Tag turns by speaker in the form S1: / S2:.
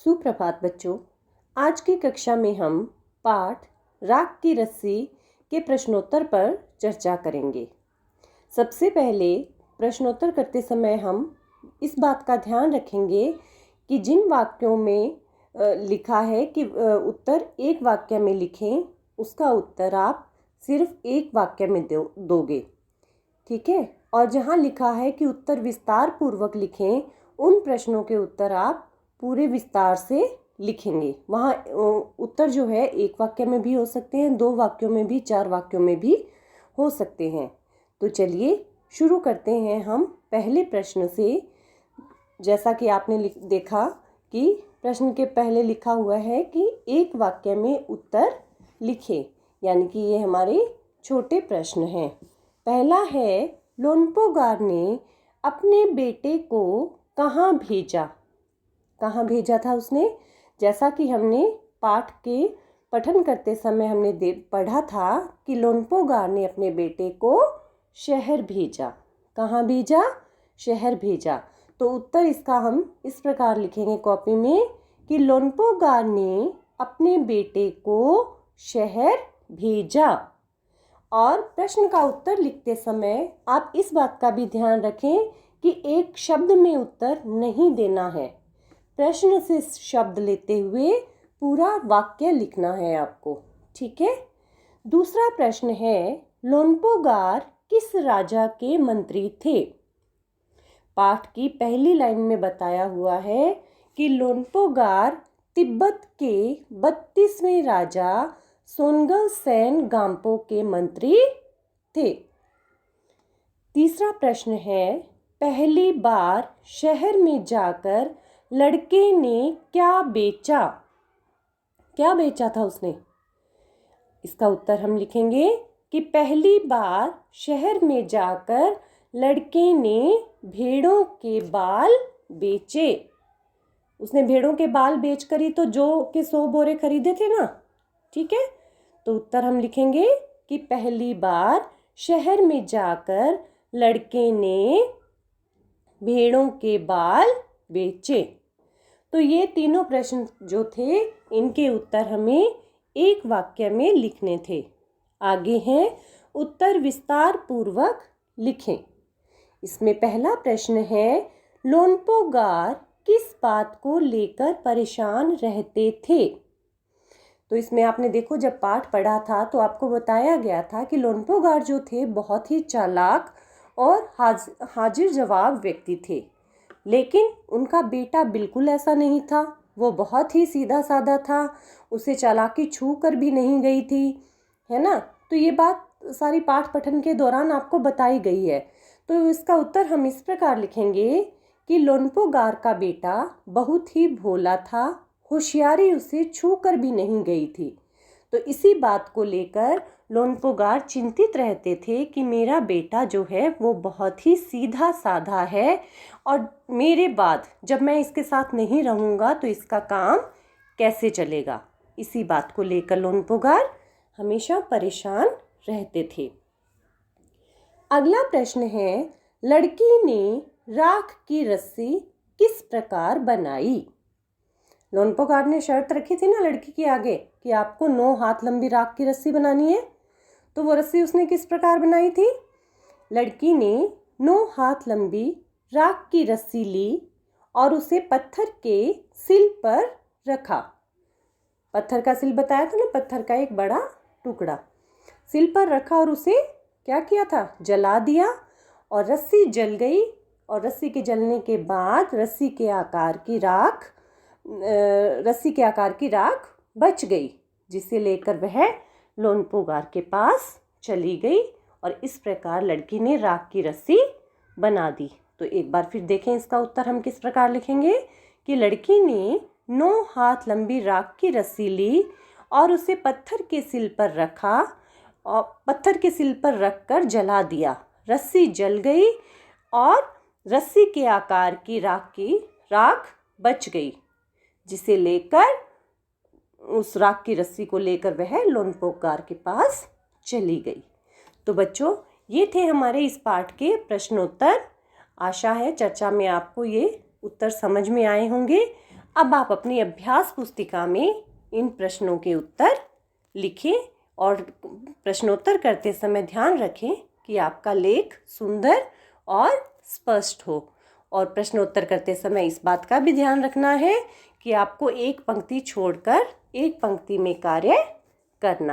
S1: सुप्रभात बच्चों। आज की कक्षा में हम पाठ राख की रस्सी के प्रश्नोत्तर पर चर्चा करेंगे। सबसे पहले प्रश्नोत्तर करते समय हम इस बात का ध्यान रखेंगे कि जिन वाक्यों में लिखा है कि उत्तर एक वाक्य में लिखें, उसका उत्तर आप सिर्फ एक वाक्य में दोगे, ठीक है। और जहाँ लिखा है कि उत्तर विस्तार पूर्वक लिखें, उन प्रश्नों के उत्तर आप पूरे विस्तार से लिखेंगे। वहाँ उत्तर जो है एक वाक्य में भी हो सकते हैं, दो वाक्यों में भी, चार वाक्यों में भी हो सकते हैं। तो चलिए शुरू करते हैं हम पहले प्रश्न से। जैसा कि आपने देखा कि प्रश्न के पहले लिखा हुआ है कि एक वाक्य में उत्तर लिखें, यानी कि ये हमारे छोटे प्रश्न हैं। पहला है, लोनपोगार ने अपने बेटे को कहाँ भेजा? कहाँ भेजा था उसने? जैसा कि हमने पाठ के पठन करते समय हमने पढ़ा था कि लोनपोगार ने अपने बेटे को शहर भेजा। कहाँ भेजा? शहर भेजा। तो उत्तर इसका हम इस प्रकार लिखेंगे कॉपी में कि लोनपोगार ने अपने बेटे को शहर भेजा। और प्रश्न का उत्तर लिखते समय आप इस बात का भी ध्यान रखें कि एक शब्द में उत्तर नहीं देना है। प्रश्न से शब्द लेते हुए पूरा वाक्य लिखना है आपको, ठीक है। दूसरा प्रश्न है, लोनपोगार किस राजा के मंत्री थे? पाठ की पहली लाइन में बताया हुआ है कि लोनपोगार तिब्बत के 32वें राजा सोनगल सेन गाम्पो के मंत्री थे। तीसरा प्रश्न है, पहली बार शहर में जाकर लड़के ने क्या बेचा? क्या बेचा था उसने? इसका उत्तर हम लिखेंगे कि पहली बार शहर में जाकर लड़के ने भेड़ों के बाल बेचे। उसने भेड़ों के बाल बेचकर ही तो जो के 100 बोरे खरीदे थे ना, ठीक है। तो उत्तर हम लिखेंगे कि पहली बार शहर में जाकर लड़के ने भेड़ों के बाल बेचे। तो ये तीनों प्रश्न जो थे, इनके उत्तर हमें एक वाक्य में लिखने थे। आगे हैं, उत्तर विस्तार पूर्वक लिखें। इसमें पहला प्रश्न है, लोनपोगार किस बात को लेकर परेशान रहते थे? तो इसमें आपने देखो, जब पाठ पढ़ा था तो आपको बताया गया था कि लोनपोगार जो थे बहुत ही चालाक और हाजिर जवाब व्यक्ति थे, लेकिन उनका बेटा बिल्कुल ऐसा नहीं था। वो बहुत ही सीधा साधा था, उसे चालाकी छू कर भी नहीं गई थी, है ना। तो ये बात सारी पाठ पठन के दौरान आपको बताई गई है। तो इसका उत्तर हम इस प्रकार लिखेंगे कि लोनपोगार का बेटा बहुत ही भोला था, होशियारी उसे छू कर भी नहीं गई थी। तो इसी बात को लेकर लोनपोगार चिंतित रहते थे कि मेरा बेटा जो है वो बहुत ही सीधा साधा है, और मेरे बाद जब मैं इसके साथ नहीं रहूँगा तो इसका काम कैसे चलेगा। इसी बात को लेकर लोनपोगार हमेशा परेशान रहते थे। अगला प्रश्न है, लड़की ने राख की रस्सी किस प्रकार बनाई? लोनपोगार ने शर्त रखी थी ना लड़की के आगे कि आपको 9 हाथ लंबी राख की रस्सी बनानी है। तो वो रस्सी उसने किस प्रकार बनाई थी? लड़की ने 9 हाथ लंबी राख की रस्सी ली और उसे पत्थर के सिल पर रखा। पत्थर का सिल बताया था ना, पत्थर का एक बड़ा टुकड़ा सिल पर रखा और उसे क्या किया था? जला दिया। और रस्सी जल गई, और रस्सी के जलने के बाद रस्सी के आकार की राख बच गई, जिसे लेकर वह लोनपोगार के पास चली गई। और इस प्रकार लड़की ने राख की रस्सी बना दी। तो एक बार फिर देखें, इसका उत्तर हम किस प्रकार लिखेंगे कि लड़की ने 9 हाथ लंबी राख की रस्सी ली और उसे पत्थर के सिल पर रखा, और पत्थर के सिल पर रखकर जला दिया। रस्सी जल गई और रस्सी के आकार की राख बच गई, जिसे लेकर उस राख की रस्सी को लेकर वह लोनपोगार के पास चली गई। तो बच्चों, ये थे हमारे इस पाठ के प्रश्नोत्तर। आशा है चर्चा में आपको ये उत्तर समझ में आए होंगे। अब आप अपनी अभ्यास पुस्तिका में इन प्रश्नों के उत्तर लिखें और प्रश्नोत्तर करते समय ध्यान रखें कि आपका लेख सुंदर और स्पष्ट हो। और प्रश्नोत्तर करते समय इस बात का भी ध्यान रखना है कि आपको एक पंक्ति छोड़कर एक पंक्ति में कार्य करना